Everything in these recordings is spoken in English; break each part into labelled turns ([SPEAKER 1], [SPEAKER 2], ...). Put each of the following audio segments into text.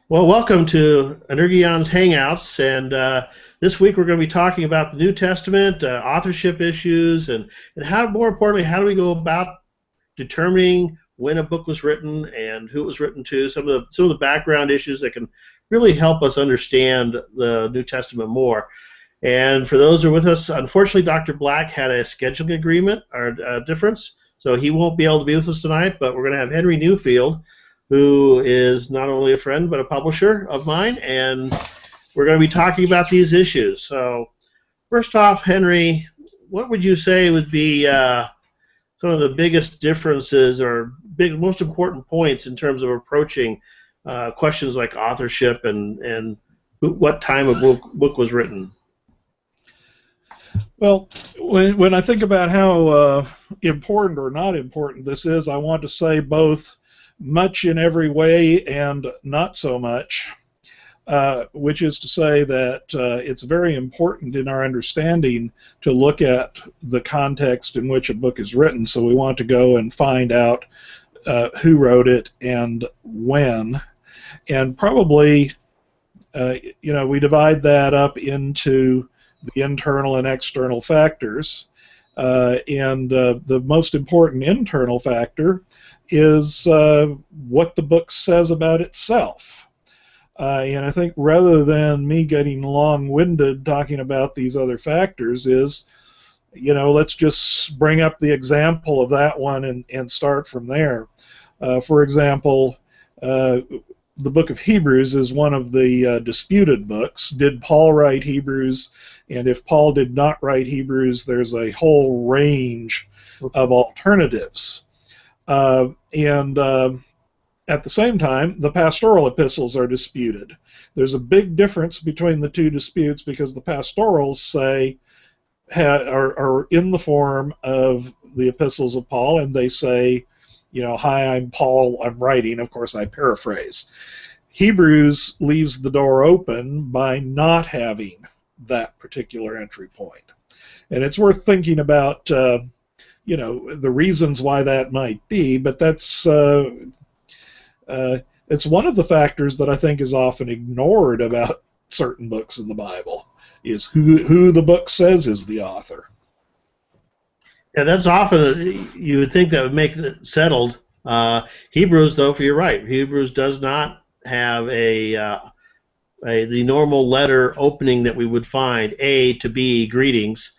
[SPEAKER 1] Well, welcome to Energion's Hangouts, and this week we're going to be talking about the New Testament, authorship issues, and how, more importantly, how do we go about determining when a book was written and who it was written to, some of the background issues that can really help us understand the New Testament more. And for those who are with us, unfortunately, Dr. Black had a scheduling agreement or difference, so he won't be able to be with us tonight, but we're going to have Henry Neufeld, who is not only a friend but a publisher of mine, and we're going to be talking about these issues. So first off, Henry, what would you say would be some of the biggest differences or most important points in terms of approaching questions like authorship and what time a book was written?
[SPEAKER 2] Well, when I think about how important or not important this is, I want to say both much in every way and not so much, which is to say that it's very important in our understanding to look at the context in which a book is written. So we want to go and find out who wrote it and when. And probably, we divide that up into the internal and external factors. And the most important internal factor is what the book says about itself. And I think rather than me getting long-winded talking about these other factors is, let's just bring up the example of that one and start from there. For example, the book of Hebrews is one of the disputed books. Did Paul write Hebrews? And if Paul did not write Hebrews, there's a whole range of alternatives. And at the same time, the pastoral epistles are disputed. There's a big difference between the two disputes because the pastorals say are in the form of the epistles of Paul, and they say, hi, I'm Paul, I'm writing. Of course, I paraphrase. Hebrews leaves the door open by not having that particular entry point. And it's worth thinking about, the reasons why that might be, but that's it's one of the factors that I think is often ignored about certain books in the Bible, is who the book says is the author.
[SPEAKER 1] Yeah, that's often, you would think that would make it settled. Hebrews, though, you're right. Hebrews does not have the normal letter opening that we would find, A to B, greetings,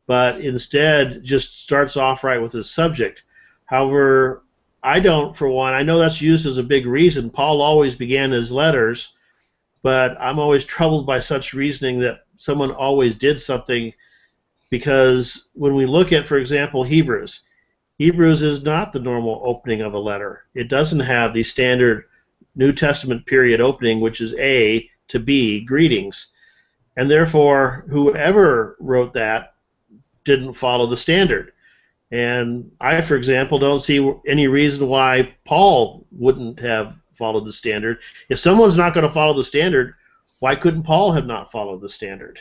[SPEAKER 1] but instead just starts off right with the subject. However, I don't, for one, I know that's used as a big reason. Paul always began his letters, but I'm always troubled by such reasoning that someone always did something, because when we look at, for example, Hebrews is not the normal opening of a letter. It doesn't have the standard New Testament period opening, which is A to B, greetings. And therefore, whoever wrote that didn't follow the standard. And I, for example, don't see any reason why Paul wouldn't have followed the standard. If someone's not going to follow the standard, why couldn't Paul have not followed the standard?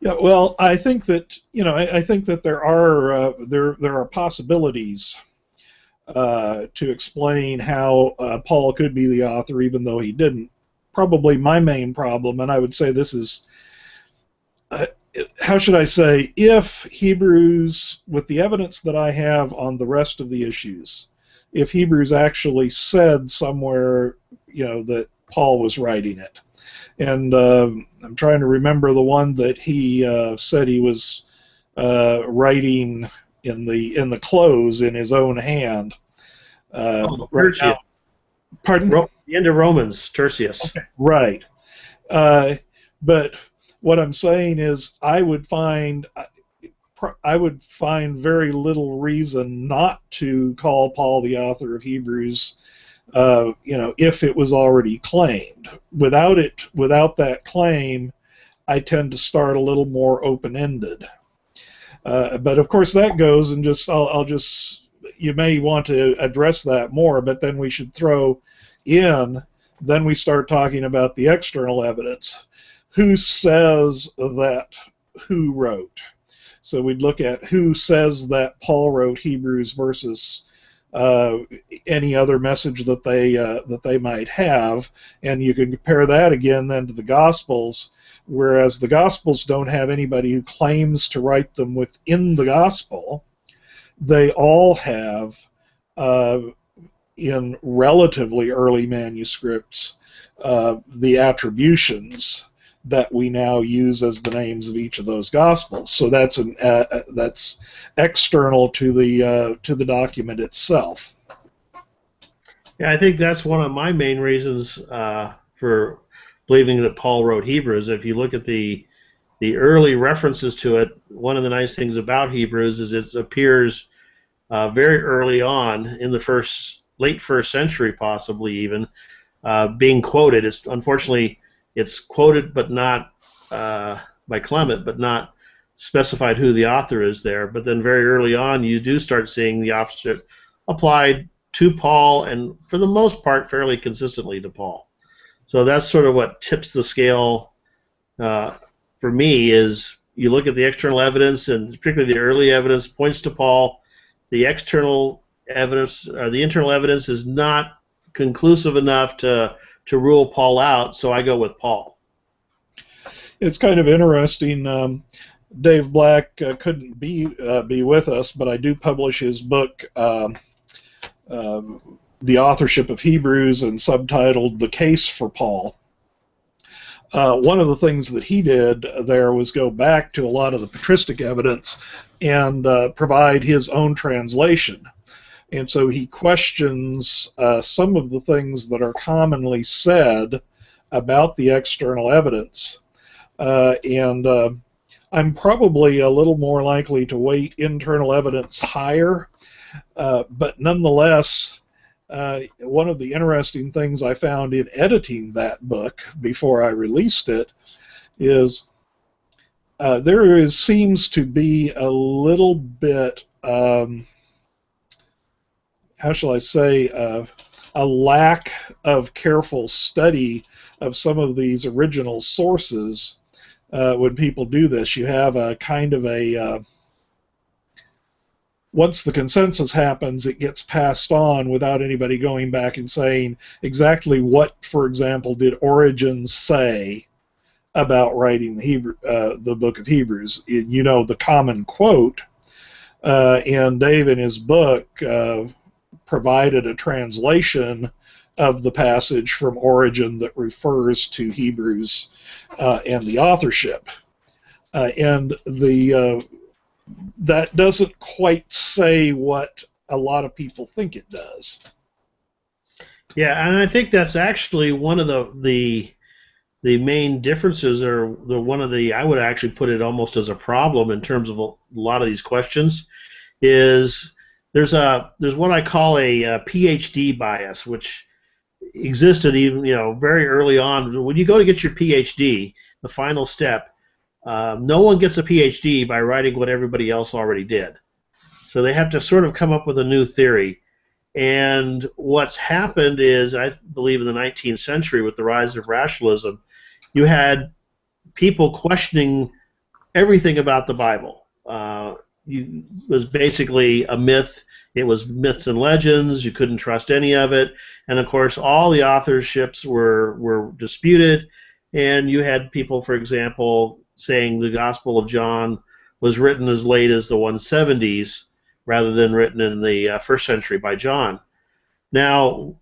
[SPEAKER 2] Yeah, well, I think that I think that there are possibilities to explain how Paul could be the author, even though he didn't. Probably my main problem, and I would say this is, how should I say, if Hebrews, with the evidence that I have on the rest of the issues, if Hebrews actually said somewhere, that Paul was writing it. And I'm trying to remember the one that he said he was writing in the close in his own hand. Right now. Pardon?
[SPEAKER 1] The end of Romans, Tertius.
[SPEAKER 2] Okay. Right. But what I'm saying is, I would find very little reason not to call Paul the author of Hebrews. If it was already claimed. Without that claim, I tend to start a little more open-ended. But of course, that goes, and you may want to address that more, but then we should throw in, then we start talking about the external evidence. Who says that who wrote? So we'd look at who says that Paul wrote Hebrews versus uh, any other message that they might have, and you can compare that again then to the Gospels, whereas the Gospels don't have anybody who claims to write them within the Gospel. They all have, in relatively early manuscripts, the attributions that we now use as the names of each of those Gospels. So that's external to the document itself.
[SPEAKER 1] Yeah, I think that's one of my main reasons for believing that Paul wrote Hebrews. If you look at the early references to it, one of the nice things about Hebrews is it appears very early on in the late first century, possibly even being quoted. Unfortunately it's quoted, but not by Clement, but not specified who the author is there. But then very early on, you do start seeing the authorship applied to Paul, and for the most part, fairly consistently to Paul. So that's sort of what tips the scale for me. Is you look at the external evidence, and particularly the early evidence points to Paul. The external evidence, or the internal evidence, is not conclusive enough to rule Paul out, so I go with Paul.
[SPEAKER 2] It's kind of interesting. Dave Black couldn't be with us, but I do publish his book, The Authorship of Hebrews, and subtitled The Case for Paul. One of the things that he did there was go back to a lot of the patristic evidence and provide his own translation. And so he questions some of the things that are commonly said about the external evidence. And I'm probably a little more likely to weight internal evidence higher, but nonetheless, one of the interesting things I found in editing that book before I released it is seems to be a little bit, how shall I say, a lack of careful study of some of these original sources when people do this. You have a kind of a once the consensus happens, it gets passed on without anybody going back and saying exactly what, for example, did Origen say about writing the book of Hebrews. You know, the common quote, and Dave in his book provided a translation of the passage from Origen that refers to Hebrews and the authorship. And that doesn't quite say what a lot of people think it does.
[SPEAKER 1] Yeah, and I think that's actually one of the main differences, or I would actually put it almost as a problem in terms of a lot of these questions, is there's what I call a PhD bias, which existed even very early on. When you go to get your PhD, the final step, no one gets a PhD by writing what everybody else already did. So they have to sort of come up with a new theory. And what's happened is, I believe in the 19th century, with the rise of rationalism, you had people questioning everything about the Bible. It was basically a myth. It was myths and legends. You couldn't trust any of it. And of course, all the authorships were disputed. And you had people, for example, saying the Gospel of John was written as late as the 170s rather than written in the first century by John. Now,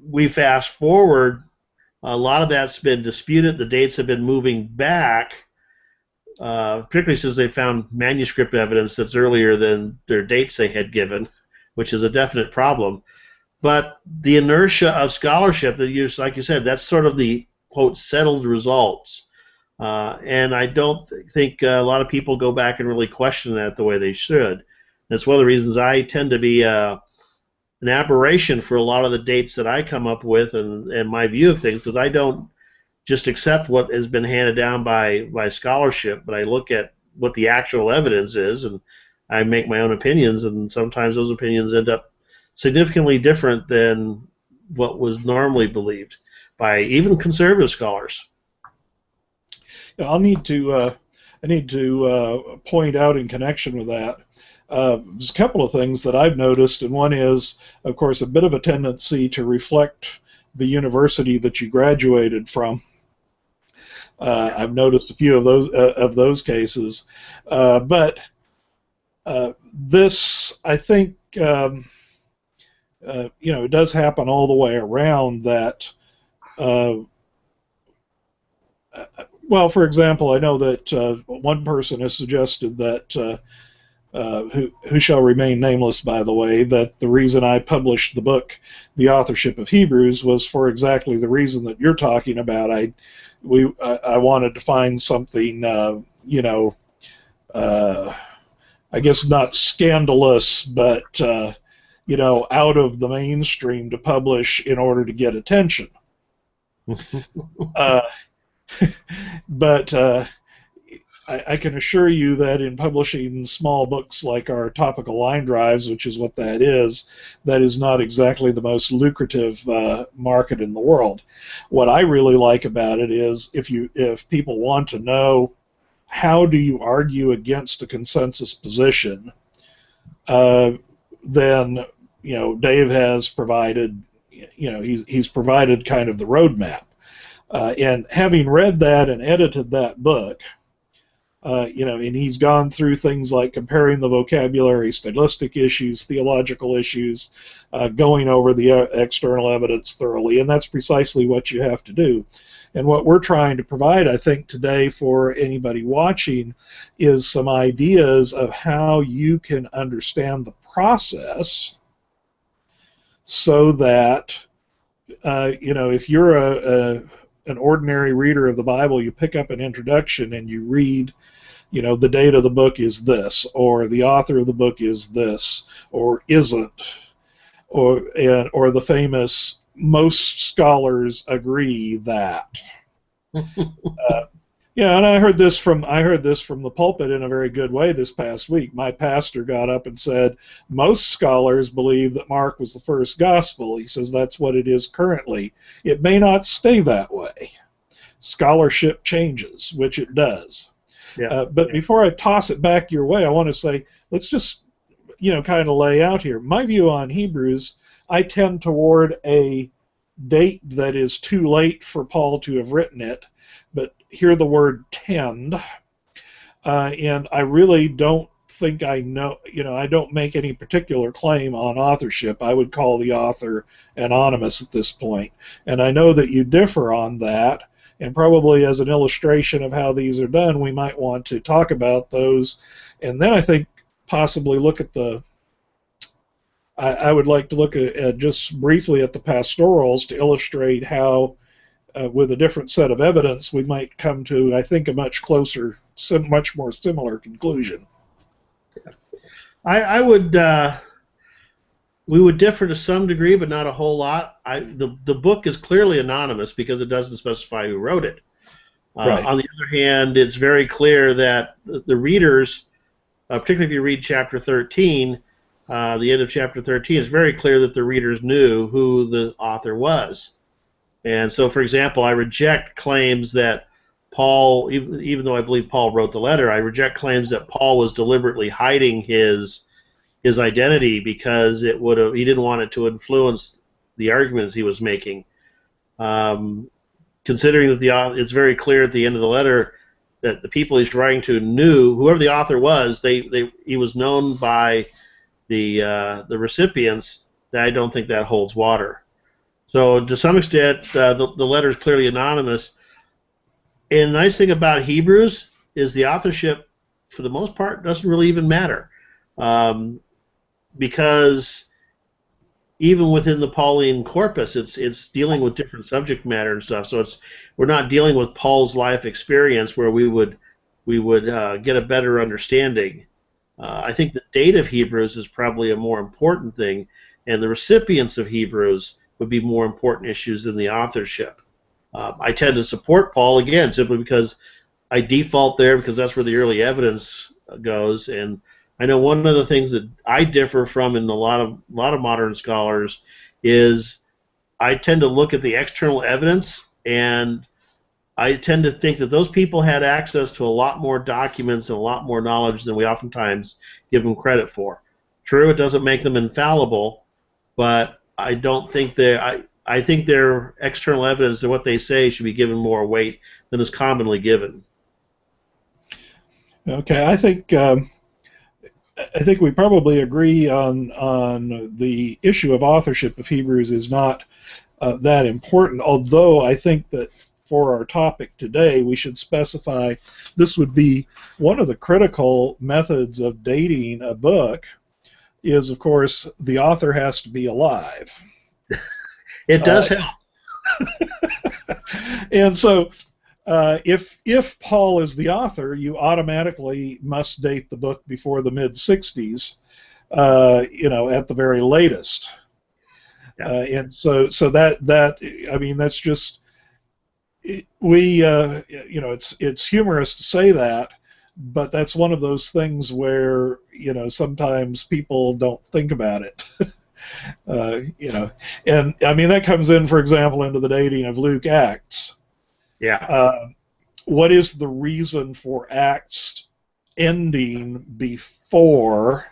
[SPEAKER 1] we fast forward, a lot of that's been disputed. The dates have been moving back, particularly since they found manuscript evidence that's earlier than their dates they had given, which is a definite problem. But the inertia of scholarship, like you said, that's sort of the, quote, settled results. And I don't think a lot of people go back and really question that the way they should. That's one of the reasons I tend to be an aberration for a lot of the dates that I come up with and my view of things, because I don't just accept what has been handed down by scholarship, but I look at what the actual evidence is, and I make my own opinions, and sometimes those opinions end up significantly different than what was normally believed by even conservative scholars.
[SPEAKER 2] I need to point out in connection with that, there's a couple of things that I've noticed, and one is, of course, a bit of a tendency to reflect the university that you graduated from. I've noticed a few of those cases, but this, I think, it does happen all the way around. That, well, for example, I know that one person has suggested that. Who shall remain nameless, by the way, that the reason I published the book, The Authorship of Hebrews, was for exactly the reason that you're talking about. I wanted to find something, I guess not scandalous, but out of the mainstream to publish in order to get attention. But I can assure you that in publishing small books like our topical line drives, which is what that is not exactly the most lucrative market in the world. What I really like about it is if people want to know how do you argue against a consensus position, then Dave has provided, he's provided kind of the roadmap. And having read that and edited that book, and he's gone through things like comparing the vocabulary, stylistic issues, theological issues, going over the external evidence thoroughly, and that's precisely what you have to do. And what we're trying to provide, I think, today for anybody watching is some ideas of how you can understand the process so that, if you're an ordinary reader of the Bible, you pick up an introduction and you read, the date of the book is this, or the author of the book is this, or isn't, or the famous most scholars agree that. And I heard this from the pulpit in a very good way this past week. My pastor got up and said most scholars believe that Mark was the first gospel. He says that's what it is currently. It may not stay that way. Scholarship changes, which it does. Yeah. But before I toss it back your way, I want to say let's just kind of lay out here. My view on Hebrews, I tend toward a date that is too late for Paul to have written it, but hear the word tend, and I really don't think I know, I don't make any particular claim on authorship. I would call the author anonymous at this point, and I know that you differ on that, and probably as an illustration of how these are done, we might want to talk about those, and then I think possibly look at I would like to look at just briefly at the pastorals to illustrate how with a different set of evidence, we might come to, I think, a much closer, much more similar conclusion.
[SPEAKER 1] I would, we would differ to some degree, but not a whole lot. The book is clearly anonymous because it doesn't specify who wrote it. Right. On the other hand, it's very clear that the readers, particularly if you read chapter 13, the end of chapter 13, it's very clear that the readers knew who the author was. And so, for example, I reject claims that Paul, even though I believe Paul wrote the letter, I reject claims that Paul was deliberately hiding his identity because he didn't want it to influence the arguments he was making. Considering that it's very clear at the end of the letter that the people he's writing to knew, whoever the author was, he was known by the recipients. I don't think that holds water. So to some extent, the letter is clearly anonymous. And the nice thing about Hebrews is the authorship, for the most part, doesn't really even matter, because even within the Pauline corpus, it's dealing with different subject matter and stuff. So we're not dealing with Paul's life experience where we would get a better understanding. I think the date of Hebrews is probably a more important thing, and the recipients of Hebrews would be more important issues than the authorship. I tend to support Paul, again, simply because I default there because that's where the early evidence goes. And I know one of the things that I differ from in a lot of modern scholars is I tend to look at the external evidence, and I tend to think that those people had access to a lot more documents and a lot more knowledge than we oftentimes give them credit for. True, it doesn't make them infallible, but I don't think I think their external evidence and what they say should be given more weight than is commonly given.
[SPEAKER 2] Okay, I think we probably agree on the issue of authorship of Hebrews is not that important, although I think that for our topic today we should specify this would be one of the critical methods of dating a book is, of course, the author has to be alive.
[SPEAKER 1] It does help.
[SPEAKER 2] And so if Paul is the author, you automatically must date the book before the mid-60s, at the very latest. Yeah. And so that I mean, that's just it's humorous to say that, but that's one of those things where sometimes people don't think about it. And I mean that comes in, for example, into the dating of Luke Acts.
[SPEAKER 1] Yeah.
[SPEAKER 2] What is the reason for Acts ending before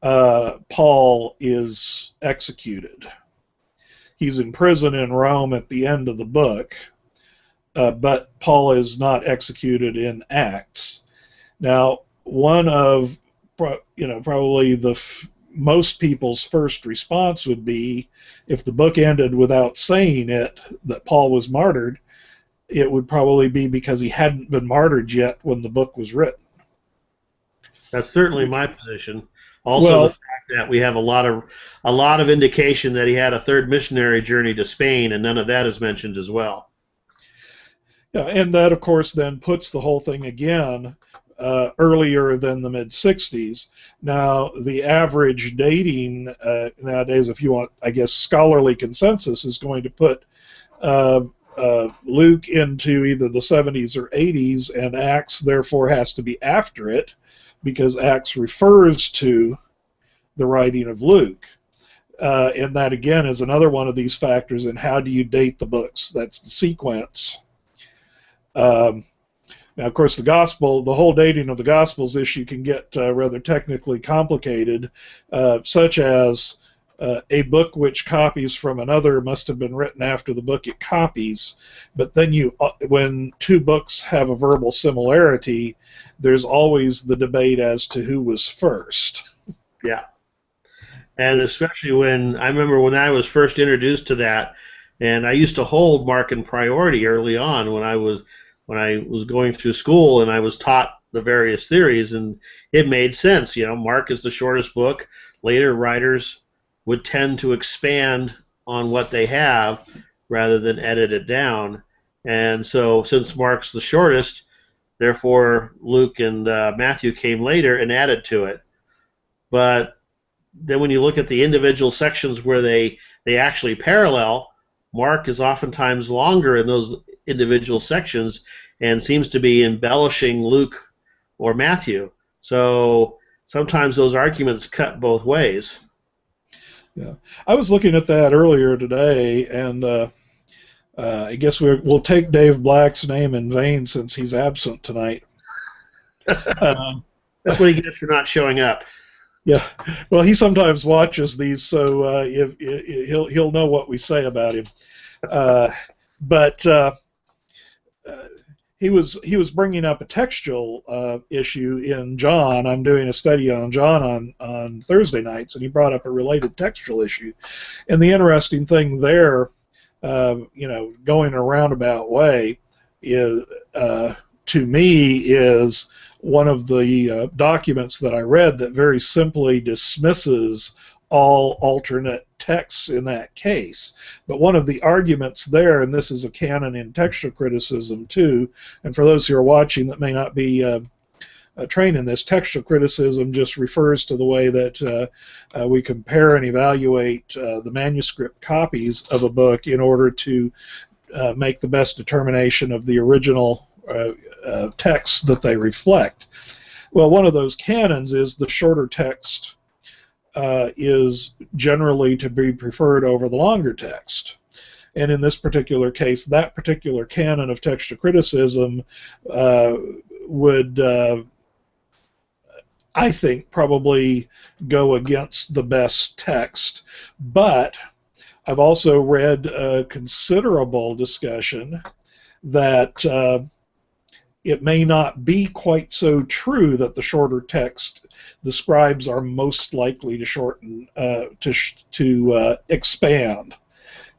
[SPEAKER 2] Paul is executed? He's in prison in Rome at the end of the book, but Paul is not executed in Acts. Now, one of probably most people's first response would be, if the book ended without saying it, that Paul was martyred, it would probably be because he hadn't been martyred yet when the book was written.
[SPEAKER 1] That's certainly my position. Also, the fact that we have a lot of indication that he had a third missionary journey to Spain, and none of that is mentioned as well.
[SPEAKER 2] Yeah, and that, of course, then puts the whole thing again earlier than the mid-60s. Now, the average dating nowadays, if you want, I guess, scholarly consensus, is going to put Luke into either the 70s or 80s, and Acts, therefore, has to be after it, because Acts refers to the writing of Luke. And that, again, is another one of these factors in how do you date the books. That's the sequence. Now, of course, the whole dating of the Gospels issue can get rather technically complicated, such as a book which copies from another must have been written after the book it copies. But then when two books have a verbal similarity, there's always the debate as to who was first.
[SPEAKER 1] Yeah. And especially I remember when I was first introduced to that, and I used to hold Mark in priority early on when I was going through school, and I was taught the various theories, and it made sense. Mark is the shortest book. Later writers would tend to expand on what they have rather than edit it down. And so since Mark's the shortest, therefore Luke and Matthew came later and added to it. But then when you look at the individual sections where they actually parallel, Mark is oftentimes longer in those individual sections and seems to be embellishing Luke or Matthew. So sometimes those arguments cut both ways.
[SPEAKER 2] Yeah, I was looking at that earlier today, and I guess we'll take Dave Black's name in vain since he's absent tonight.
[SPEAKER 1] That's what he gets for not showing up.
[SPEAKER 2] Yeah, well, he sometimes watches these, so he'll know what we say about him. But he was bringing up a textual issue in John. I'm doing a study on John on Thursday nights, and he brought up a related textual issue. And the interesting thing there, going a roundabout way, is to me is one of the documents that I read that very simply dismisses all alternate texts in that case. But one of the arguments there, and this is a canon in textual criticism too, and for those who are watching that may not be trained in this, textual criticism just refers to the way that we compare and evaluate the manuscript copies of a book in order to make the best determination of the original texts that they reflect. Well, one of those canons is the shorter text is generally to be preferred over the longer text. And in this particular case, that particular canon of textual criticism would, I think, probably go against the best text. But I've also read a considerable discussion that it may not be quite so true that the shorter text, the scribes are most likely to shorten, to expand.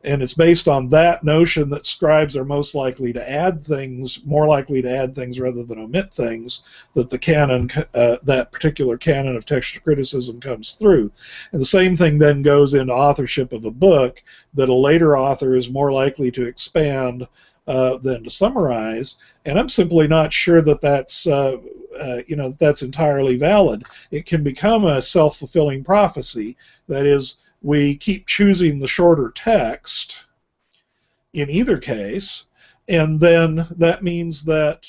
[SPEAKER 2] And it's based on that notion that scribes are most likely to add things, more likely to add things rather than omit things, that the canon, that particular canon of textual criticism comes through. And the same thing then goes into authorship of a book, that a later author is more likely to expand than to summarize. And I'm simply not sure that that's that's entirely valid. It can become a self-fulfilling prophecy. That is, we keep choosing the shorter text in either case, and then that means that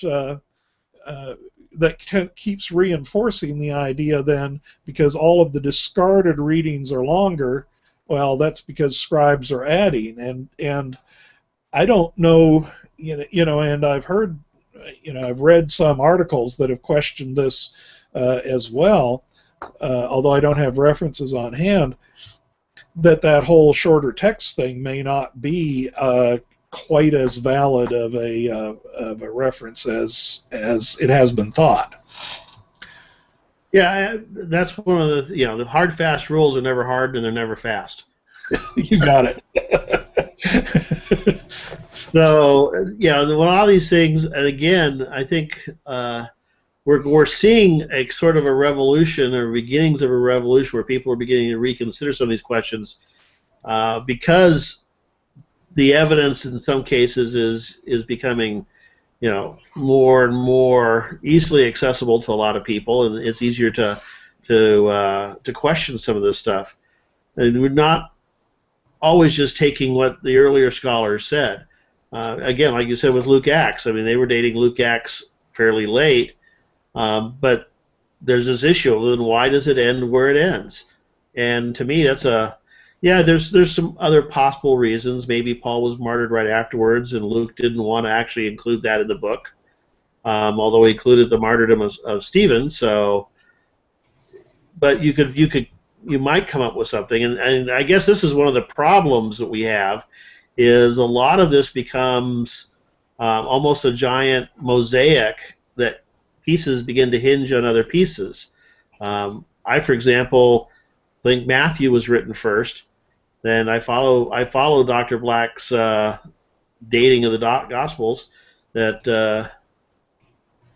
[SPEAKER 2] that keeps reinforcing the idea then, because all of the discarded readings are longer, well, that's because scribes are adding. And I don't know, and I've heard, I've read some articles that have questioned this as well, although I don't have references on hand, that whole shorter text thing may not be quite as valid of a reference as it has been thought.
[SPEAKER 1] Yeah, that's one of the the hard fast rules are never hard and they're never fast.
[SPEAKER 2] You got it.
[SPEAKER 1] So yeah, a lot of these things, and again, I think we're seeing a sort of a revolution, or beginnings of a revolution, where people are beginning to reconsider some of these questions because the evidence in some cases is becoming more and more easily accessible to a lot of people, and it's easier to question some of this stuff. And we're not always just taking what the earlier scholars said. Again, like you said with Luke Acts, I mean, they were dating Luke Acts fairly late, but there's this issue of then why does it end where it ends? And to me, that's there's some other possible reasons. Maybe Paul was martyred right afterwards, and Luke didn't want to actually include that in the book, although he included the martyrdom of Stephen. So, but you might come up with something, and I guess this is one of the problems that we have, is a lot of this becomes almost a giant mosaic that pieces begin to hinge on other pieces. I, for example, think Matthew was written first. Then I follow Dr. Black's dating of the Gospels. That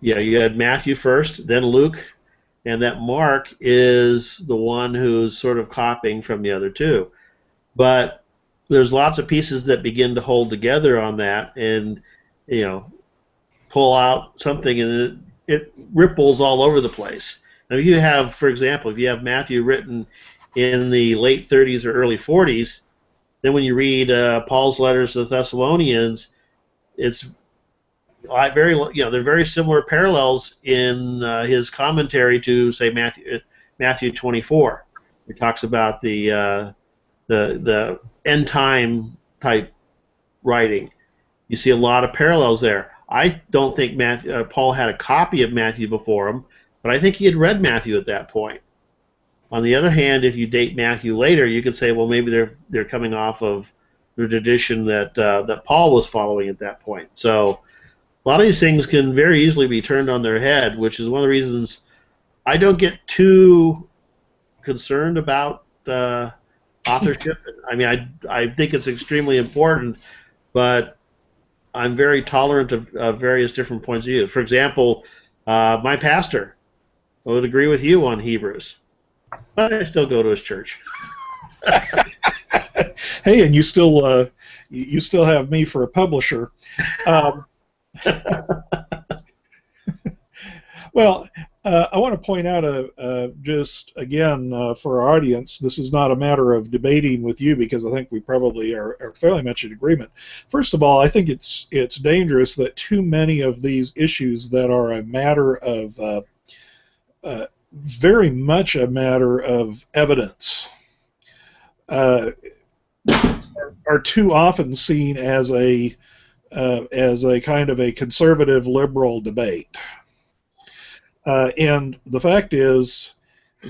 [SPEAKER 1] you had Matthew first, then Luke, and that Mark is the one who's sort of copying from the other two. But there's lots of pieces that begin to hold together on that, and pull out something, and it ripples all over the place. Now, you have, for example, if you have Matthew written in the late 30s or early 40s, then when you read Paul's letters to the Thessalonians, it's they're very similar parallels in his commentary to, say, Matthew 24. He talks about the end time type writing. You see a lot of parallels there. I don't think Paul had a copy of Matthew before him, but I think he had read Matthew at that point. On the other hand, if you date Matthew later, you could say, well, maybe they're coming off of the tradition that Paul was following at that point. So a lot of these things can very easily be turned on their head, which is one of the reasons I don't get too concerned about authorship. I mean, I think it's extremely important, but I'm very tolerant of various different points of view. For example, my pastor would agree with you on Hebrews, but I still go to his church.
[SPEAKER 2] Hey, and you still have me for a publisher. Well, I want to point out just again for our audience, this is not a matter of debating with you, because I think we probably are fairly much in agreement. First of all, I think it's dangerous that too many of these issues that are a matter of very much a matter of evidence are are too often seen as a kind of a conservative liberal debate. And the fact is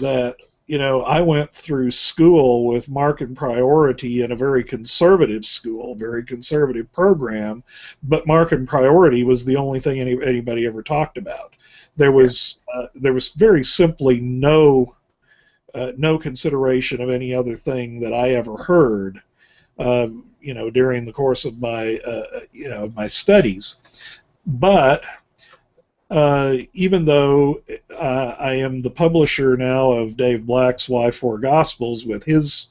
[SPEAKER 2] that, I went through school with mark and priority in a very conservative school, very conservative program, but mark and priority was the only thing anybody ever talked about. There was very simply no consideration of any other thing that I ever heard, during the course of my studies. But even though I am the publisher now of Dave Black's Why Four Gospels with his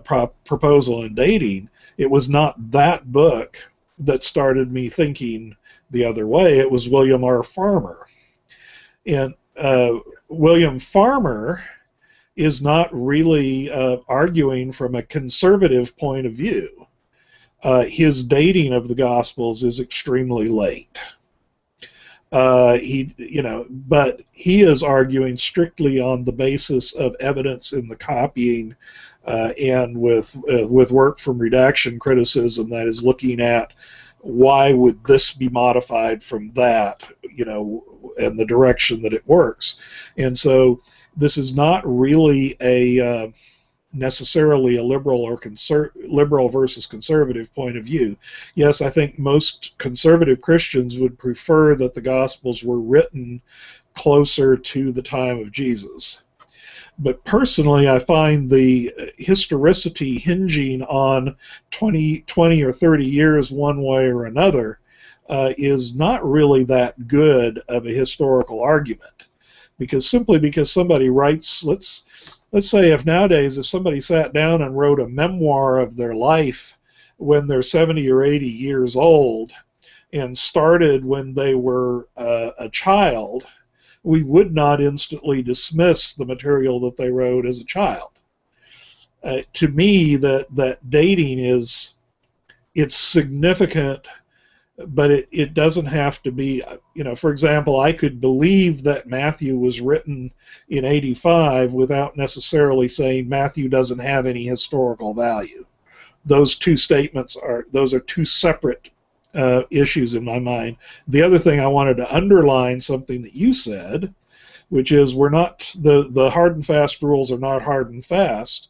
[SPEAKER 2] proposal in dating, it was not that book that started me thinking the other way. It was William R. Farmer. And William Farmer is not really arguing from a conservative point of view. His dating of the Gospels is extremely late. But he is arguing strictly on the basis of evidence in the copying, and with work from redaction criticism that is looking at why would this be modified from that, and the direction that it works. And so this is not really a necessarily a liberal or liberal versus conservative point of view. Yes, I think most conservative Christians would prefer that the Gospels were written closer to the time of Jesus. But personally, I find the historicity hinging on 20 or 30 years one way or another is not really that good of a historical argument. Simply because somebody writes, let's say if nowadays if somebody sat down and wrote a memoir of their life when they're 70 or 80 years old and started when they were a child, we would not instantly dismiss the material that they wrote as a child. To me, that dating it's significant, but it doesn't have to be, for example, I could believe that Matthew was written in 85 without necessarily saying Matthew doesn't have any historical value. Those two statements are two separate issues in my mind. The other thing I wanted to underline something that you said, which is we're not, the hard and fast rules are not hard and fast.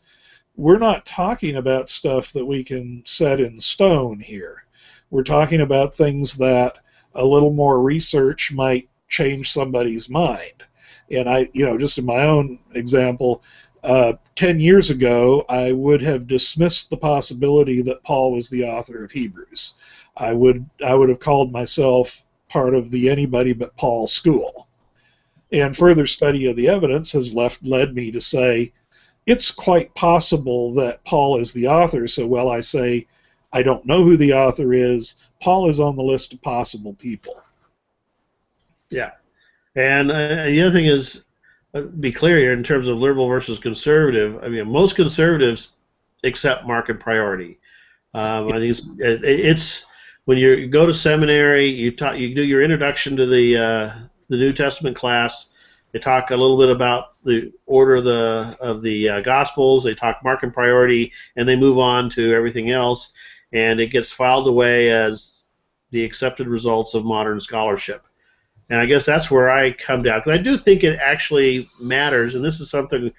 [SPEAKER 2] We're not talking about stuff that we can set in stone here. We're talking about things that a little more research might change somebody's mind. And I, just in my own example, 10 years ago, I would have dismissed the possibility that Paul was the author of Hebrews. I would have called myself part of the anybody but Paul school. And further study of the evidence has led me to say, it's quite possible that Paul is the author, so while I say, I don't know who the author is, Paul is on the list of possible people.
[SPEAKER 1] Yeah. And the other thing is, be clear here in terms of liberal versus conservative. I mean, most conservatives accept market priority. I think it's when you go to seminary, you do your introduction to the New Testament class. They talk a little bit about the order of the Gospels. They talk market priority, and they move on to everything else. And it gets filed away as the accepted results of modern scholarship. And I guess that's where I come down, because I do think it actually matters, and this is something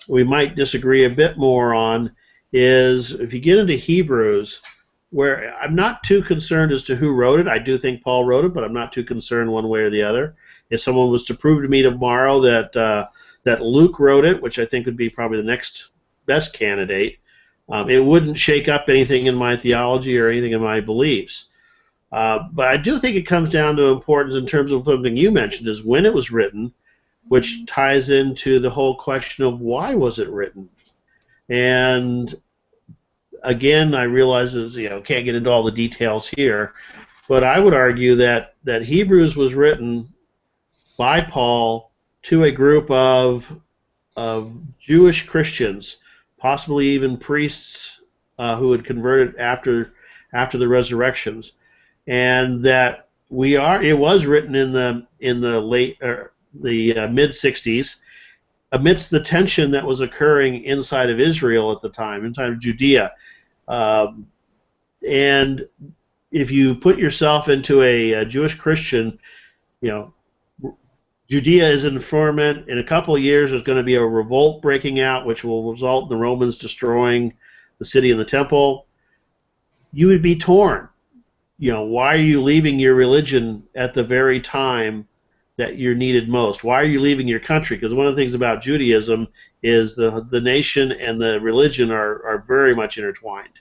[SPEAKER 1] we might disagree a bit more on, is if you get into Hebrews, where I'm not too concerned as to who wrote it. I do think Paul wrote it, but I'm not too concerned one way or the other. If someone was to prove to me tomorrow that Luke wrote it, which I think would be probably the next best candidate, it wouldn't shake up anything in my theology or anything in my beliefs. But I do think it comes down to importance in terms of something you mentioned, is when it was written, which ties into the whole question of why was it written. And again, I realize can't get into all the details here, but I would argue that Hebrews was written by Paul to a group of Jewish Christians, possibly even priests who had converted after the resurrections, and that it was written in the late the mid 60s, amidst the tension that was occurring inside of Israel at the time, inside of Judea. And if you put yourself into a Jewish Christian, you know, Judea is in ferment. In a couple of years, there's going to be a revolt breaking out, which will result in the Romans destroying the city and the temple. You would be torn. Why are you leaving your religion at the very time that you're needed most? Why are you leaving your country? Because one of the things about Judaism is the nation and the religion are very much intertwined.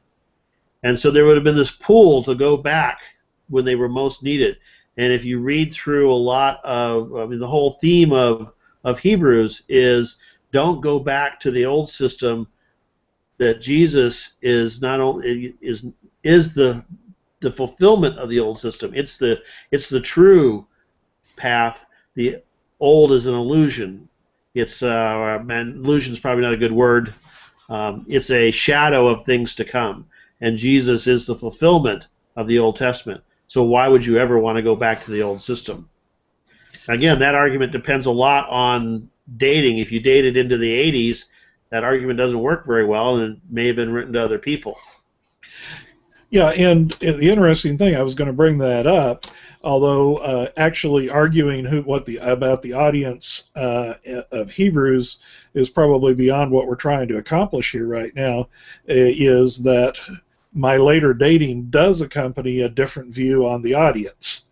[SPEAKER 1] And so there would have been this pull to go back when they were most needed. And if you read through a lot of, the whole theme of Hebrews is don't go back to the old system. That Jesus is not only is the fulfillment of the old system. It's the true path. The old is an illusion. Illusion is probably not a good word. It's a shadow of things to come, and Jesus is the fulfillment of the Old Testament. So why would you ever want to go back to the old system? Again, that argument depends a lot on dating. If you dated into the 80s, that argument doesn't work very well, and it may have been written to other people.
[SPEAKER 2] Yeah, and the interesting thing, I was going to bring that up, although actually arguing about the audience of Hebrews is probably beyond what we're trying to accomplish here right now, is that my later dating does accompany a different view on the audience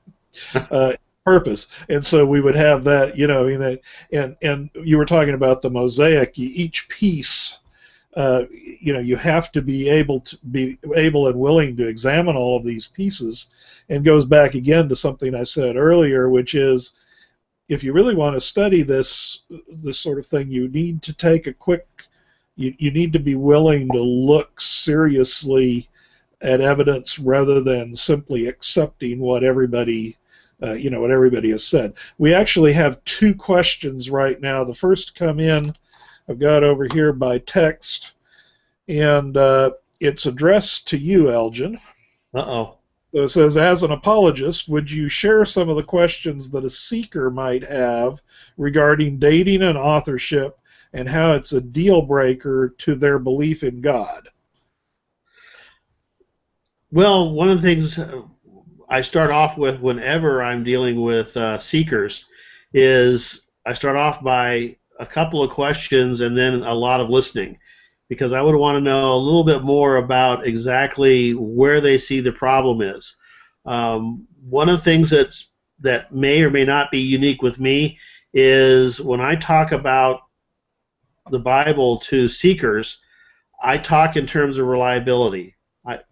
[SPEAKER 2] purpose, and so we would have that, and you were talking about the mosaic. Each piece, you have to be able and willing to examine all of these pieces, and goes back again to something I said earlier, which is, if you really want to study this sort of thing, you need to take you need to be willing to look seriously at evidence rather than simply accepting what everybody has said. We actually have two questions right now. The first come in, I've got over here by text, and it's addressed to you, Elgin.
[SPEAKER 1] Uh-oh.
[SPEAKER 2] So it says, as an apologist, would you share some of the questions that a seeker might have regarding dating and authorship, and how it's a deal breaker to their belief in God?
[SPEAKER 1] Well, one of the things I start off with whenever I'm dealing with seekers is I start off by a couple of questions and then a lot of listening, because I would want to know a little bit more about exactly where they see the problem is. One of the things that may or may not be unique with me is when I talk about the Bible to seekers, I talk in terms of reliability.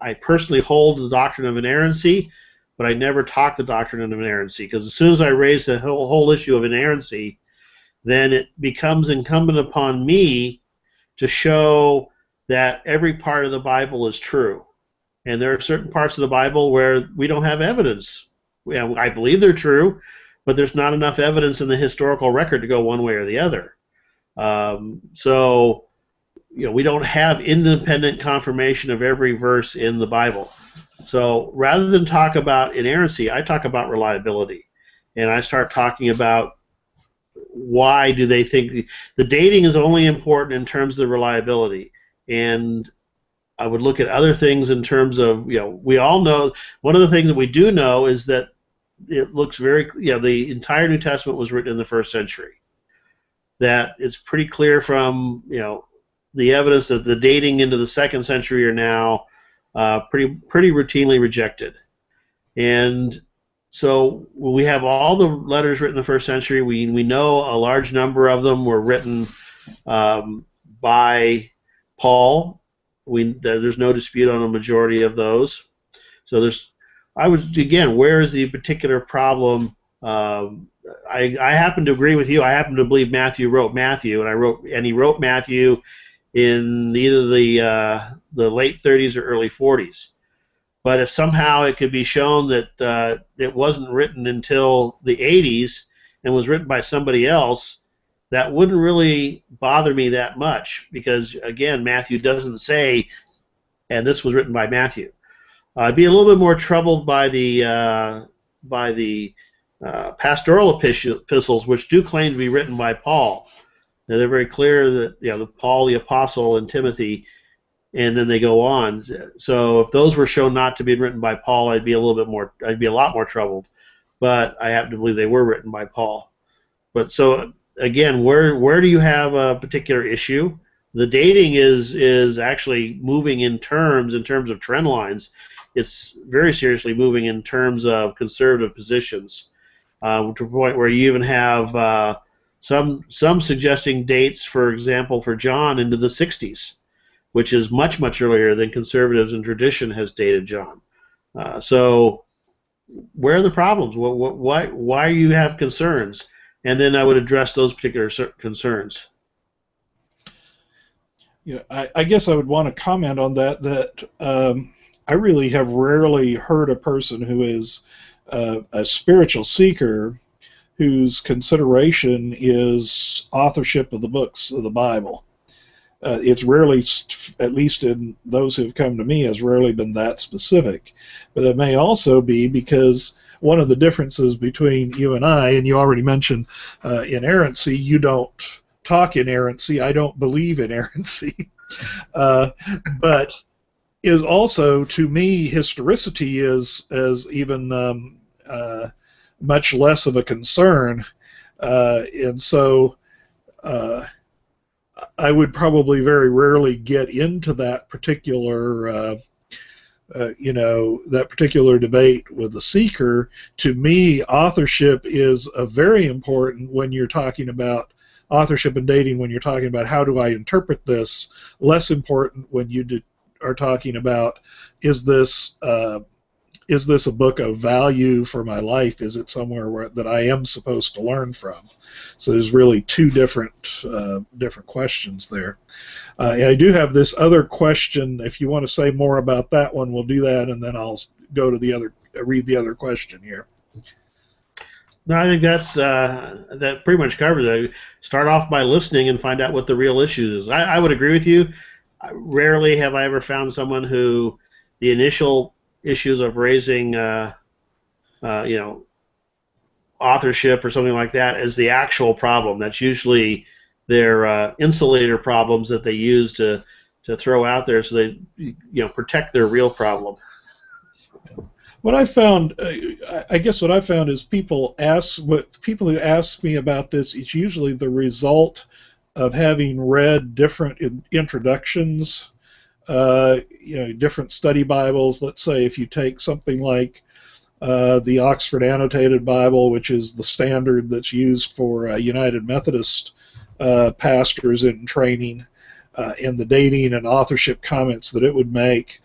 [SPEAKER 1] I personally hold the doctrine of inerrancy, but I never talk the doctrine of inerrancy, because as soon as I raise the whole issue of inerrancy, then it becomes incumbent upon me to show that every part of the Bible is true. And there are certain parts of the Bible where we don't have evidence. I believe they're true, but there's not enough evidence in the historical record to go one way or the other. So we don't have independent confirmation of every verse in the Bible. So rather than talk about inerrancy, I talk about reliability. And I start talking about why do they think the dating is only important in terms of reliability. And I would look at other things in terms of, we all know, one of the things that we do know is that it looks very, the entire New Testament was written in the 1st century. That it's pretty clear from, the evidence that the dating into the 2nd century are now pretty routinely rejected. And so we have all the letters written in the 1st century. We know a large number of them were written by Paul. There's no dispute on a majority of those. So where is the particular problem? I happen to agree with you. I happen to believe Matthew wrote Matthew, and he wrote Matthew in either the late 30s or early 40s. But if somehow it could be shown that it wasn't written until the 80s and was written by somebody else, that wouldn't really bother me that much, because again, Matthew doesn't say, and this was written by Matthew. I'd be a little bit more troubled by the pastoral epistles, which do claim to be written by Paul. Now, they're very clear that Paul the apostle and Timothy, and then they go on. So if those were shown not to be written by Paul, I'd be a lot more troubled. But I happen to believe they were written by Paul. But so again, where do you have a particular issue? The dating is actually moving in terms of trend lines. It's very seriously moving in terms of conservative positions, to the point where you even have some suggesting dates, for example, for John into the 60s, which is much earlier than conservatives and tradition has dated John. So where are the problems? Why you have concerns? And then I would address those particular concerns.
[SPEAKER 2] Yeah, I guess I would want to comment on that. I really have rarely heard a person who is a spiritual seeker whose consideration is authorship of the books of the Bible. It's rarely, at least in those who have come to me, has rarely been that specific. But it may also be because one of the differences between you and I, and you already mentioned inerrancy, you don't talk inerrancy, I don't believe inerrancy, but is also, to me, historicity is even much less of a concern, and so I would probably very rarely get into that particular that particular debate with the seeker. To me, authorship is a very important when you're talking about authorship and dating, when you're talking about how do I interpret this, less important when you are talking about is this a book of value for my life? Is it somewhere that I am supposed to learn from? So there's really two different questions there. And I do have this other question. If you want to say more about that one, we'll do that, and then I'll go to read the other question here.
[SPEAKER 1] No, I think that pretty much covers it. Start off by listening and find out what the real issue is. I would agree with you. Rarely have I ever found someone who the initial issues of raising, authorship or something like that is the actual problem. That's usually their insulator problems that they use to throw out there so they protect their real problem.
[SPEAKER 2] What I found, I guess what I found is people who ask me about this, it's usually the result of having read different introductions, different study Bibles. Let's say if you take something like the Oxford Annotated Bible, which is the standard that's used for United Methodist pastors in training, and the dating and authorship comments that it would make,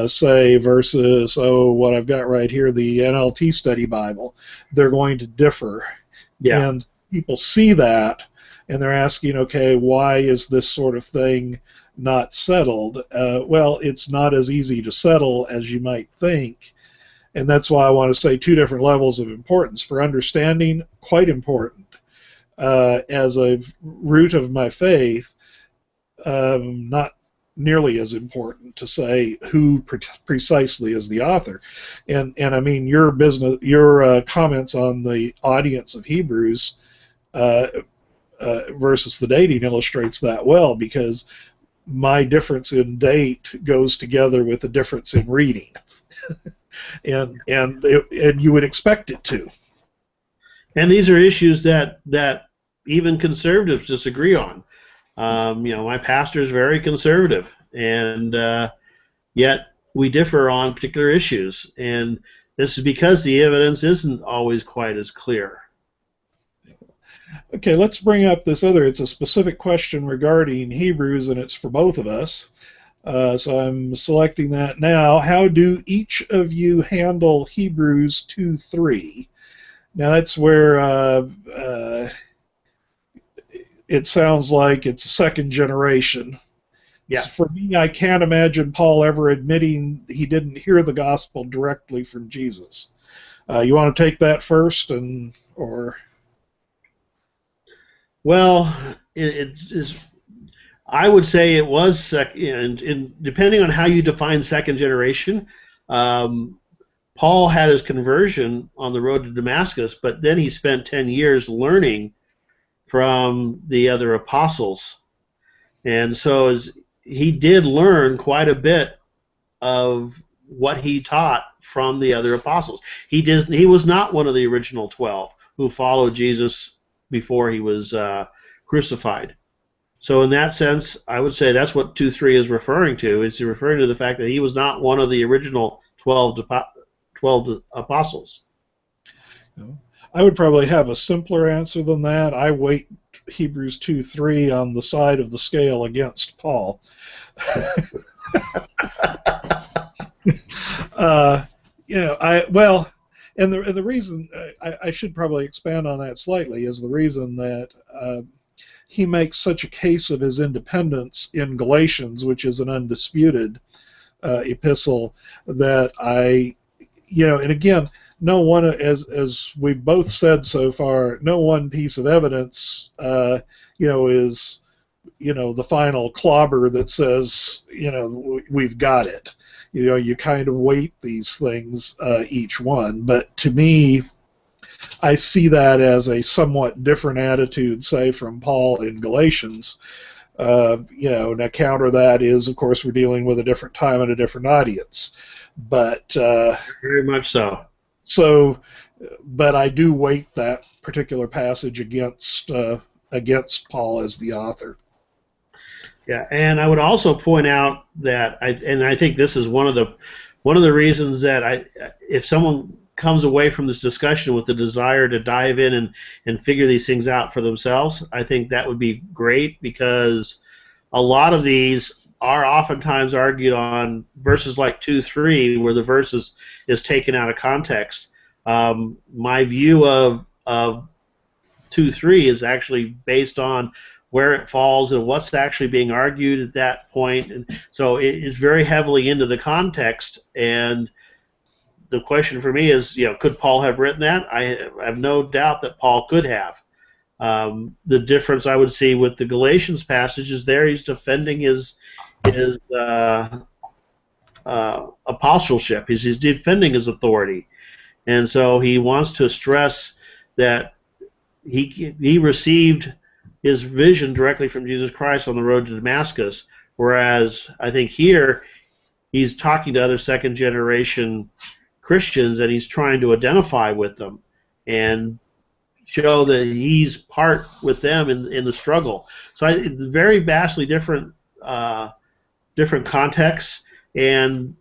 [SPEAKER 2] say, versus, what I've got right here, the NLT Study Bible, they're going to differ.
[SPEAKER 1] Yeah.
[SPEAKER 2] And people see that, and they're asking, okay, why is this sort of thing not settled? Well, it's not as easy to settle as you might think, and that's why I want to say two different levels of importance. For understanding, quite important. As a root of my faith, not nearly as important to say who precisely is the author. And I mean, your comments on the audience of Hebrews versus the dating illustrates that well, because my difference in date goes together with the difference in reading, and you would expect it to.
[SPEAKER 1] And these are issues that even conservatives disagree on. My pastor is very conservative, and yet we differ on particular issues, and this is because the evidence isn't always quite as clear.
[SPEAKER 2] Okay, let's bring up this other. It's a specific question regarding Hebrews, and it's for both of us. So I'm selecting that now. How do each of you handle Hebrews 2:3? Now that's where it sounds like it's second generation.
[SPEAKER 1] Yeah.
[SPEAKER 2] For me, I can't imagine Paul ever admitting he didn't hear the gospel directly from Jesus. You want to take that first, or?
[SPEAKER 1] Well, it is. I would say it was second, and depending on how you define second generation. Paul had his conversion on the road to Damascus, but then he spent 10 years learning from the other apostles. And so he did learn quite a bit of what he taught from the other apostles. He was not one of the original 12 who followed Jesus before he was crucified. So in that sense, I would say that's what 2:3 is referring to. It's referring to the fact that he was not one of the original 12 apostles.
[SPEAKER 2] I would probably have a simpler answer than that. I weight Hebrews 2:3 on the side of the scale against Paul. And the reason I should probably expand on that slightly is the reason that he makes such a case of his independence in Galatians, which is an undisputed epistle, that and again, no one, as we've both said so far, no one piece of evidence, is, the final clobber that says, we've got it. You kind of weight these things, each one. But to me, I see that as a somewhat different attitude, say, from Paul in Galatians. Now counter that is, of course, we're dealing with a different time and a different audience. But
[SPEAKER 1] very much so.
[SPEAKER 2] But I do weight that particular passage against Paul as the author.
[SPEAKER 1] Yeah, and I would also point out that I think this is one of the reasons that if someone comes away from this discussion with the desire to dive in and figure these things out for themselves, I think that would be great, because a lot of these are oftentimes argued on verses like 2:3, where the verse is taken out of context. My view of 2:3 is actually based on where it falls and what's actually being argued at that point, and so it's very heavily into the context. And the question for me is, could Paul have written that? I have no doubt that Paul could have. The difference I would see with the Galatians passage is there he's defending his apostleship. He's defending his authority, and so he wants to stress that he received his vision directly from Jesus Christ on the road to Damascus, whereas I think here he's talking to other second-generation Christians, and he's trying to identify with them and show that he's part with them in the struggle. So it's very vastly different contexts, and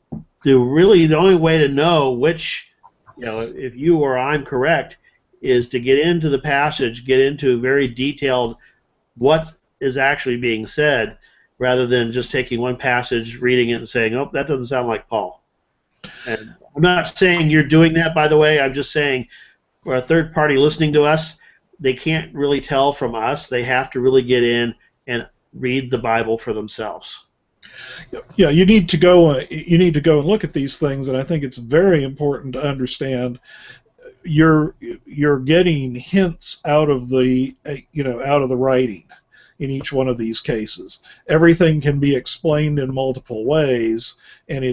[SPEAKER 1] the only way to know which, if you or I'm correct, is to get into the passage, get into very detailed what is actually being said, rather than just taking one passage, reading it, and saying, oh, that doesn't sound like Paul. And I'm not saying you're doing that, by the way. I'm just saying, for a third party listening to us, they can't really tell from us. They have to really get in and read the Bible for themselves.
[SPEAKER 2] Yeah, you need to go and look at these things, and I think it's very important to understand you're getting hints out of the writing in each one of these cases. Everything can be explained in multiple ways, and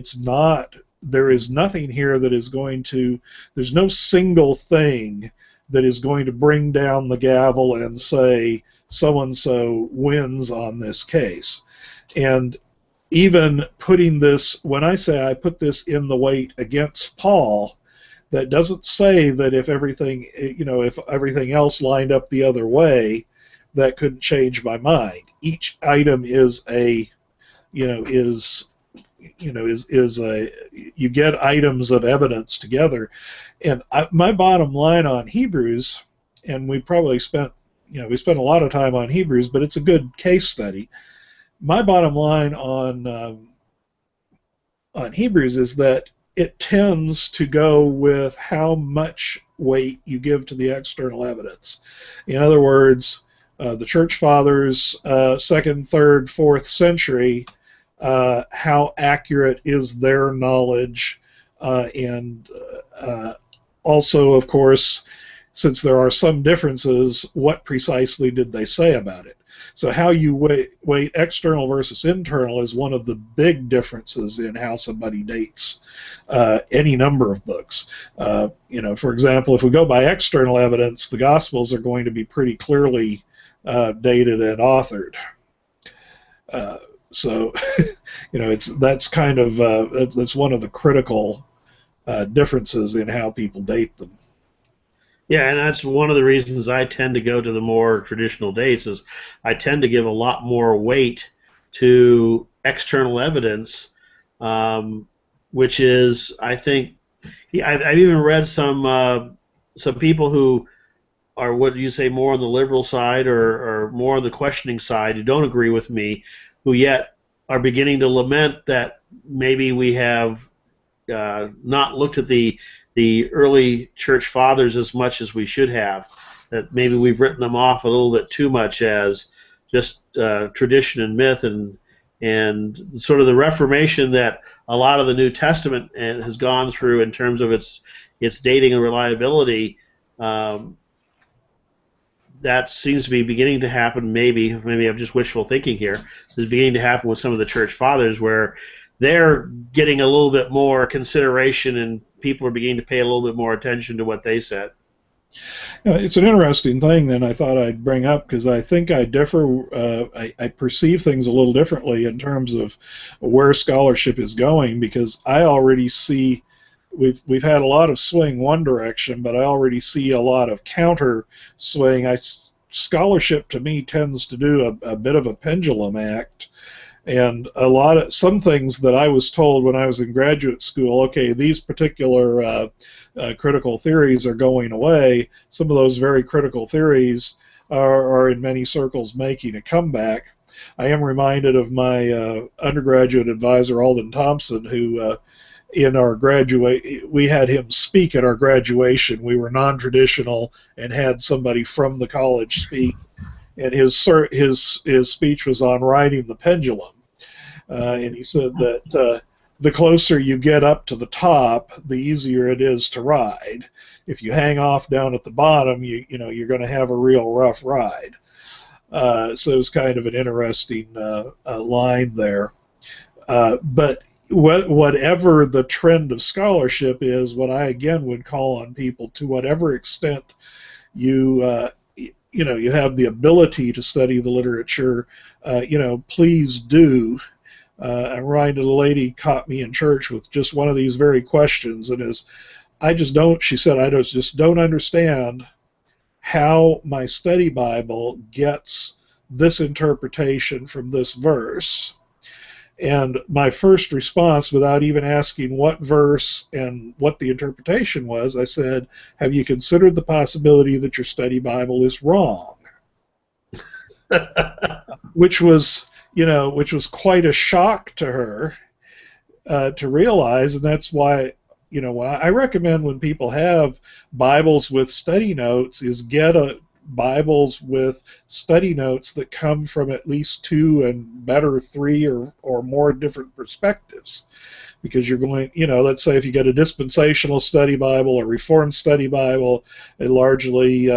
[SPEAKER 2] there is nothing here that is going to, there's no single thing that is going to bring down the gavel and say so-and-so wins on this case. And even putting this, when I say I put this in the weight against Paul, that doesn't say that if everything else lined up the other way, that couldn't change my mind. Each item is you get items of evidence together. And my bottom line on Hebrews, and we probably spent a lot of time on Hebrews, but it's a good case study. My bottom line on Hebrews is that it tends to go with how much weight you give to the external evidence. In other words, the Church Fathers, 2nd, 3rd, 4th century, how accurate is their knowledge, and also, of course, since there are some differences, what precisely did they say about it? So how you weight external versus internal is one of the big differences in how somebody dates any number of books. For example, if we go by external evidence, the Gospels are going to be pretty clearly dated and authored. So, that's kind of that's one of the critical differences in how people date them.
[SPEAKER 1] Yeah, and that's one of the reasons I tend to go to the more traditional dates is I tend to give a lot more weight to external evidence, um, which is I think I've even read some people who are what do you say more on the liberal side or more on the questioning side who don't agree with me, who yet are beginning to lament that maybe we have not looked at the early church fathers as much as we should have. That maybe we've written them off a little bit too much as just tradition and myth and sort of the Reformation that a lot of the New Testament has gone through in terms of its dating and reliability. That seems to be beginning to happen. Maybe I'm just wishful thinking here. Is beginning to happen with some of the church fathers where they're getting a little bit more consideration and people are beginning to pay a little bit more attention to what they said.
[SPEAKER 2] It's an interesting thing that I thought I'd bring up because I think I differ. I perceive things a little differently in terms of where scholarship is going because I already see we've had a lot of swing one direction, but I already see a lot of counter swing. Scholarship to me tends to do a bit of a pendulum act. And some things that I was told when I was in graduate school, okay, these particular critical theories are going away. Some of those very critical theories are in many circles making a comeback. I am reminded of my undergraduate advisor, Alden Thompson, who we had him speak at our graduation. We were non-traditional and had somebody from the college speak. And his speech was on riding the pendulum. And he said that the closer you get up to the top, the easier it is to ride. If you hang off down at the bottom, you're going to have a real rough ride. So it was kind of an interesting line there. But whatever the trend of scholarship is, what I again would call on people to whatever extent you have the ability to study the literature, please do. I'm reminded a lady caught me in church with just one of these very questions, and she said, I just don't understand how my study Bible gets this interpretation from this verse. And my first response, without even asking what verse and what the interpretation was, I said, have you considered the possibility that your study Bible is wrong? which was quite a shock to her to realize, and that's why, I recommend when people have Bibles with study notes is get Bibles with study notes that come from at least 2 and better 3 or more different perspectives. Because you're going, let's say if you get a dispensational study Bible, a Reformed study Bible, a largely,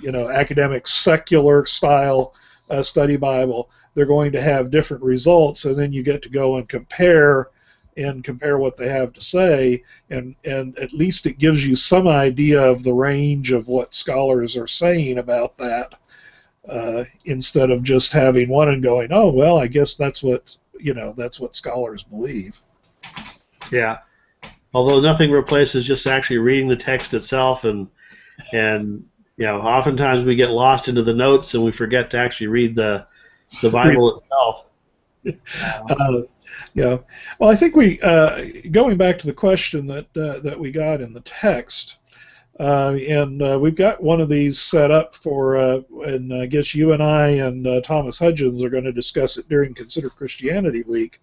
[SPEAKER 2] academic secular style study Bible, they're going to have different results, and then you get to go and compare what they have to say, and at least it gives you some idea of the range of what scholars are saying about that, instead of just having one and going, oh well, I guess that's what scholars believe.
[SPEAKER 1] Yeah, although nothing replaces just actually reading the text itself, and oftentimes we get lost into the notes and we forget to actually read the Bible itself.
[SPEAKER 2] Yeah. Well, I think going back to the question that we got in the text, and we've got one of these set up for, and I guess you and I and Thomas Hudgens are going to discuss it during Consider Christianity Week.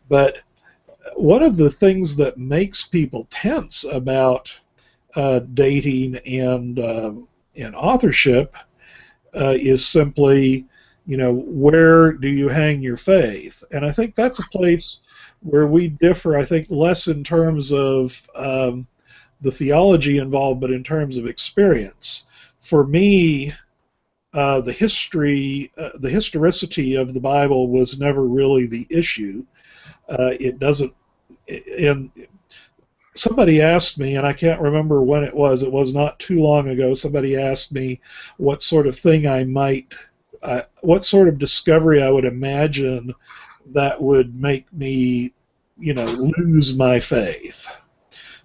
[SPEAKER 2] But one of the things that makes people tense about dating and authorship is simply, where do you hang your faith? And I think that's a place where we differ, I think, less in terms of the theology involved, but in terms of experience. For me, the historicity of the Bible was never really the issue. It doesn't, and somebody asked me, and I can't remember when it was not too long ago, somebody asked me what sort of thing I might, what sort of discovery I would imagine that would make me, lose my faith.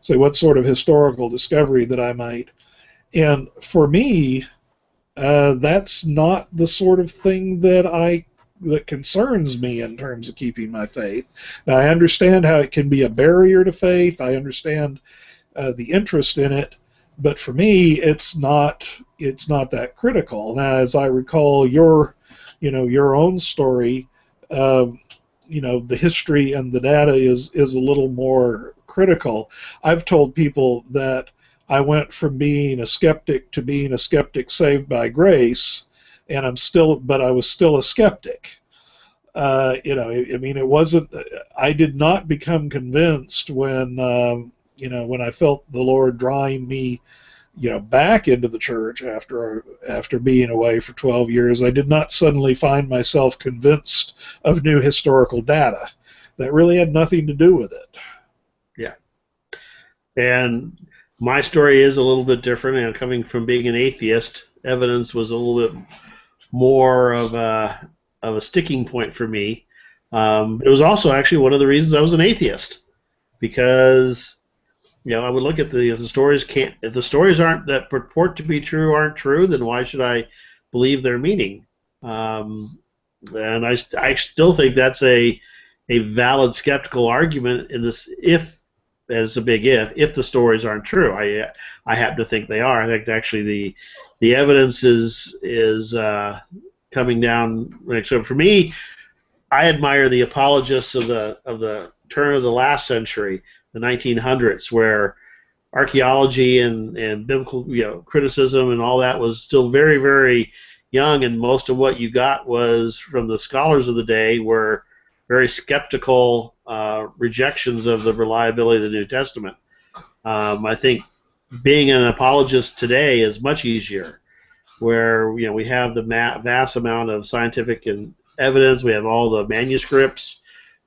[SPEAKER 2] So what sort of historical discovery that I might. And for me, that's not the sort of thing that concerns me in terms of keeping my faith. Now, I understand how it can be a barrier to faith. I understand the interest in it, but for me, it's not that critical. Now, as I recall your own story, the history and the data is a little more critical. I've told people that I went from being a skeptic to being a skeptic saved by grace, and but I was still a skeptic. It wasn't. I did not become convinced when I felt the Lord drawing me, back into the church after being away for 12 years. I did not suddenly find myself convinced of new historical data. That really had nothing to do with it.
[SPEAKER 1] Yeah. And my story is a little bit different. Coming from being an atheist, evidence was a little bit more of a sticking point for me. It was also actually one of the reasons I was an atheist, because I would look at if the stories aren't that purport to be true aren't true, then why should I believe their meaning? And I still think that's a valid skeptical argument in this, and it's a big if the stories aren't true. I happen to think they are. I think actually the evidence is coming down. So for me, I admire the apologists of the turn of the last century, the 1900s, where archaeology and biblical criticism and all that was still very, very young, and most of what you got was from the scholars of the day were very skeptical rejections of the reliability of the New Testament. I think being an apologist today is much easier, where we have the vast amount of scientific and evidence. We have all the manuscripts.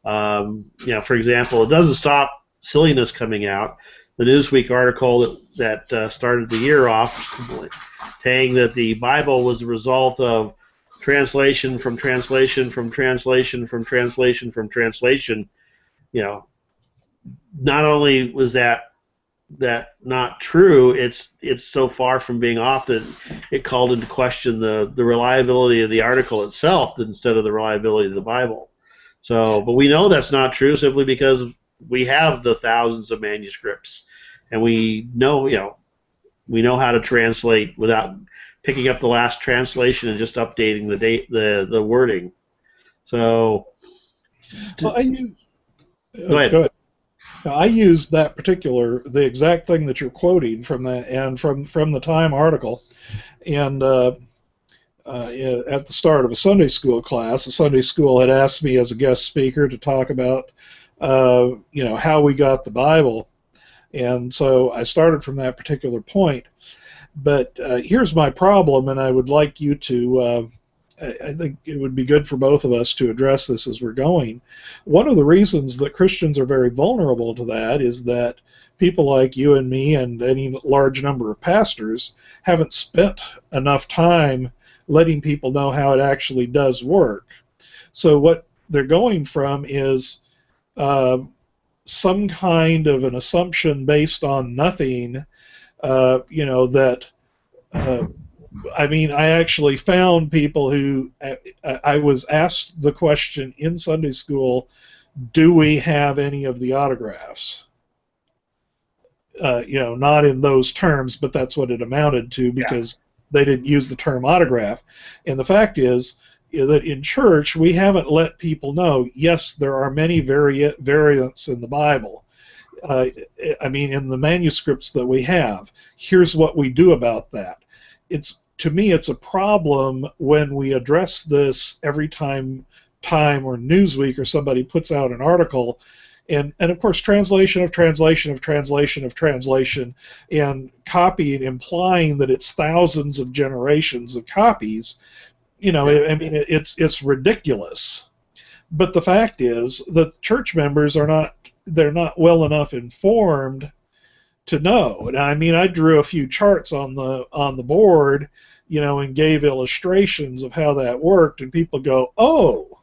[SPEAKER 1] For example, it doesn't stop silliness coming out. The Newsweek article that started the year off saying that the Bible was the result of translation from translation from translation from translation from translation. Not only was that not true, it's so far from being off that it called into question the reliability of the article itself instead of the reliability of the Bible. So, but we know that's not true simply because we have the thousands of manuscripts, and we know how to translate without picking up the last translation and just updating the wording. So,
[SPEAKER 2] go ahead.
[SPEAKER 1] Go ahead.
[SPEAKER 2] Now, I used the exact thing that you're quoting from that, and from the Time article, and at the start of a Sunday school class, the Sunday school had asked me as a guest speaker to talk about how we got the Bible, and so I started from that particular point. But here's my problem, and I would like you to. I think it would be good for both of us to address this as we're going. One of the reasons that Christians are very vulnerable to that is that people like you and me and any large number of pastors haven't spent enough time letting people know how it actually does work. So what they're going from is some kind of an assumption based on nothing, that I actually found people who I was asked the question in Sunday school, do we have any of the autographs? Not in those terms, but that's what it amounted to, because they didn't use the term autograph. And the fact is that in church, we haven't let people know, yes, there are many variants in the Bible. In the manuscripts that we have, here's what we do about that. To me, it's a problem when we address this every time Time or Newsweek or somebody puts out an article, and of course translation of translation of translation of translation, and copying, implying that it's thousands of generations of copies. It's ridiculous. But the fact is that church members are not they're not well enough informed to know. And I mean, I drew a few charts on the board, and gave illustrations of how that worked, and people go, "Oh."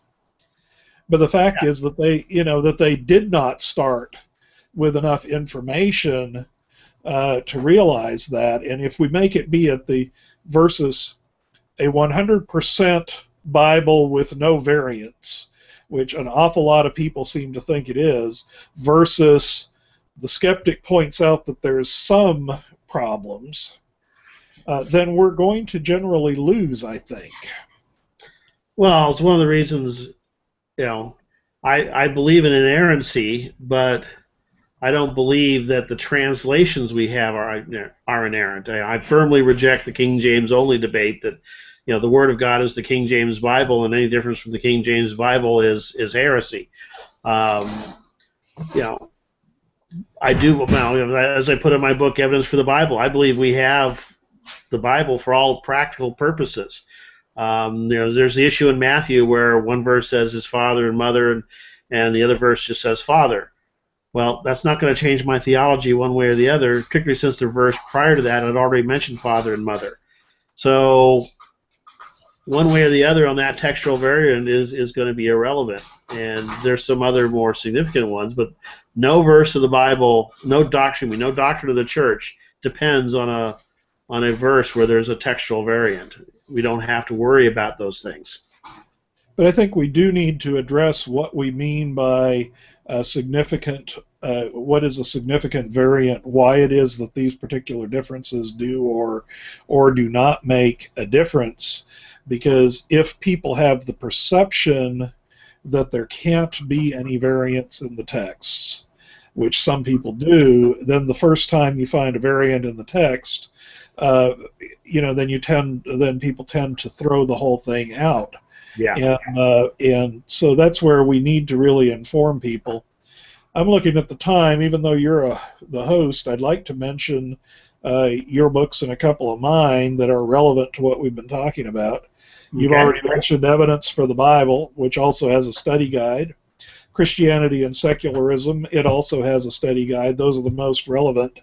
[SPEAKER 2] But the fact is that they did not start with enough information to realize that. And if we make it be at the versus a 100% Bible with no variants, which an awful lot of people seem to think it is, versus the skeptic points out that there's some problems, then we're going to generally lose, I think.
[SPEAKER 1] Well, it's one of the reasons, I believe in inerrancy, but I don't believe that the translations we have are inerrant. I firmly reject the King James only debate that the Word of God is the King James Bible, and any difference from the King James Bible is heresy. I do, as I put in my book, Evidence for the Bible, I believe we have the Bible for all practical purposes. There's the issue in Matthew where one verse says his father and mother, and the other verse just says father. Well, that's not going to change my theology one way or the other, particularly since the verse prior to that had already mentioned father and mother. So one way or the other on that textual variant is going to be irrelevant. And there's some other more significant ones, but no verse of the Bible, no doctrine of the church depends on a verse where there's a textual variant. We don't have to worry about those things.
[SPEAKER 2] But I think we do need to address what we mean by significant, what is a significant variant, why it is that these particular differences do or do not make a difference. Because if people have the perception that there can't be any variance in the texts, which some people do, then the first time you find a variant in the text, then people tend to throw the whole thing out.
[SPEAKER 1] Yeah.
[SPEAKER 2] And so that's where we need to really inform people. I'm looking at the time, even though you're the host, I'd like to mention your books and a couple of mine that are relevant to what we've been talking about. You've already mentioned Evidence for the Bible, which also has a study guide. Christianity and Secularism, it also has a study guide. Those are the most relevant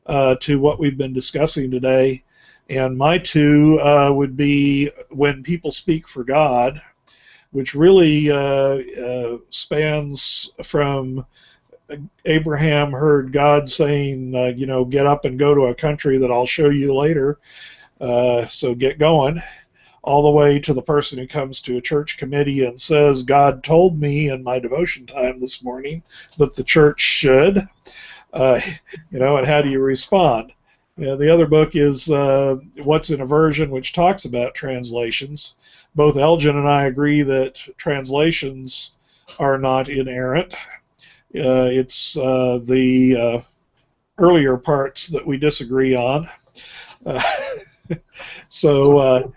[SPEAKER 2] to what we've been discussing today. And my two would be When People Speak for God, which really spans from Abraham heard God saying, get up and go to a country that I'll show you later, so get going, all the way to the person who comes to a church committee and says, God told me in my devotion time this morning that the church should, and how do you respond? The other book is What's in a Version, which talks about translations. Both Elgin and I agree that translations are not inerrant. It's the earlier parts that we disagree on. So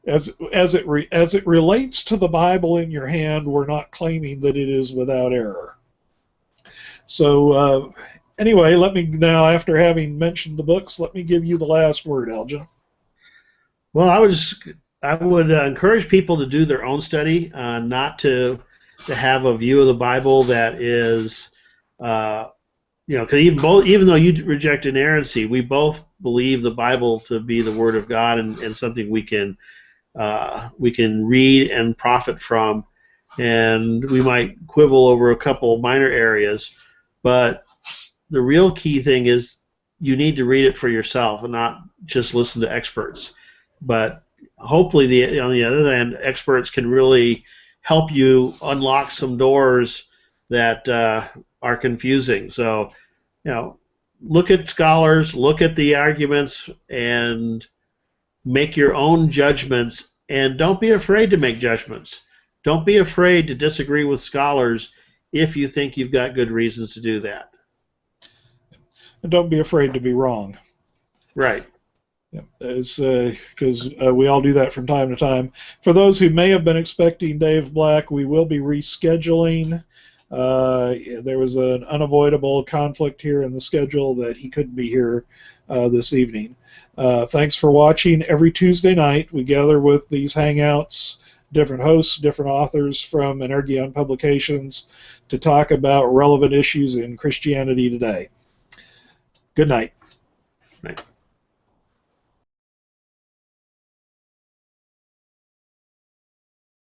[SPEAKER 2] as it relates to the Bible in your hand, we're not claiming that it is without error. So anyway, let me now, after having mentioned the books, let me give you the last word, Elgin.
[SPEAKER 1] Well, I would encourage people to do their own study, not to have a view of the Bible that is, because even though you reject inerrancy, we both believe the Bible to be the Word of God and something we can read and profit from, and we might quibble over a couple minor areas, but the real key thing is you need to read it for yourself and not just listen to experts. But hopefully, on the other hand, experts can really help you unlock some doors that are confusing. So, look at scholars, look at the arguments, and make your own judgments. And don't be afraid to make judgments. Don't be afraid to disagree with scholars if you think you've got good reasons to do that.
[SPEAKER 2] And don't be afraid to be wrong.
[SPEAKER 1] Right.
[SPEAKER 2] Because we all do that from time to time. For those who may have been expecting Dave Black, we will be rescheduling. There was an unavoidable conflict here in the schedule that he couldn't be here this evening. Thanks for watching. Every Tuesday night we gather with these Hangouts different hosts, different authors from Energion Publications to talk about relevant issues in Christianity today. Good night.
[SPEAKER 1] Right.